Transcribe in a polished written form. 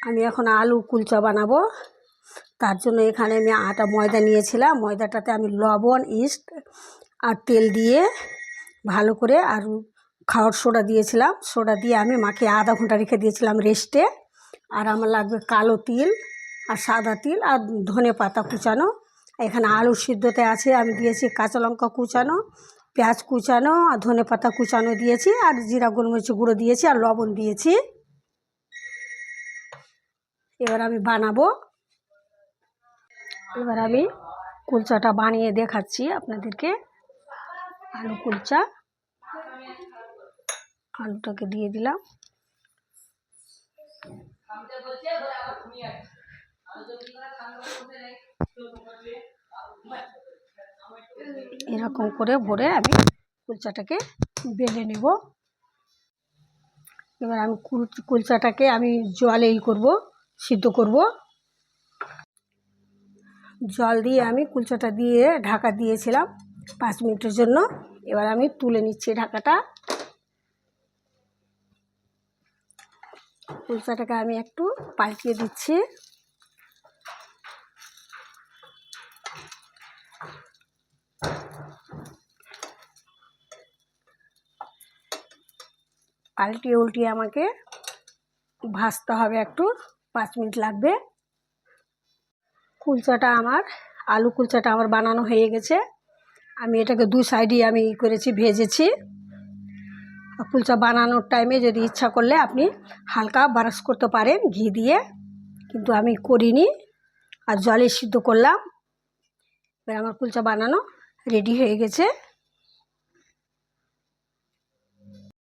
আমি এখন আলু কুলচা বানাবো। তার জন্য এখানে আমি ময়দা নিয়েছিলাম। ময়দাটাতে আমি লবণ, ইস্ট আর তেল দিয়ে ভালো করে, আর খাওয়ার সোডা দিয়েছিলাম। সোডা দিয়ে আমি মাখিয়ে আধা ঘন্টা রেখে দিয়েছিলাম রেস্টে। আর আমার লাগবে কালো তিল আর সাদা তিল আর ধনে পাতা কুচানো। এখানে আলু সিদ্ধতে আছে, আমি দিয়েছি কাঁচা লঙ্কা কুচানো, পেঁয়াজ কুচানো আর ধনে পাতা কুচানো দিয়েছি, আর জিরা গোলমরিচ গুঁড়ো দিয়েছি, আর লবণ দিয়েছি। এবার আমি বানাবো। এবার আমি কুলচাটা বানিয়ে দেখাচ্ছি আপনাদেরকে। আলু কুলচা, আলুটাকে দিয়ে দিলাম। এরকম করে ভরে আমি কুলচাটাকে বেলে নেব। এবার আমি কুলচাটাকে আমি জলে করব, সিদ্ধ করব। জল দিয়ে আমি কুলচাটা দিয়ে ঢাকা দিয়েছিলাম 5 মিনিটের জন্য। এবার আমি তুলে নিচ্ছি ঢাকাটা। কুলচাটাকে আমি একটু পাল্টিয়ে দিচ্ছি। পাল্টিয়ে উল্টিয়ে আমাকে ভাজতে হবে, একটু 5 মিনিট লাগবে। কুলচাটা আমার আলু কুলচাটা আমার বানানো হয়ে গেছে। আমি এটাকে 2 সাইডই আমি করেছি, ভেজেছি। কুলচা বানানোর টাইমে যদি ইচ্ছা করলে আপনি হালকা ব্রাশ করতে পারেন ঘি দিয়ে, কিন্তু আমি করিনি, আর জলে সিদ্ধ করলাম। এবার আমার কুলচা বানানো রেডি হয়ে গেছে।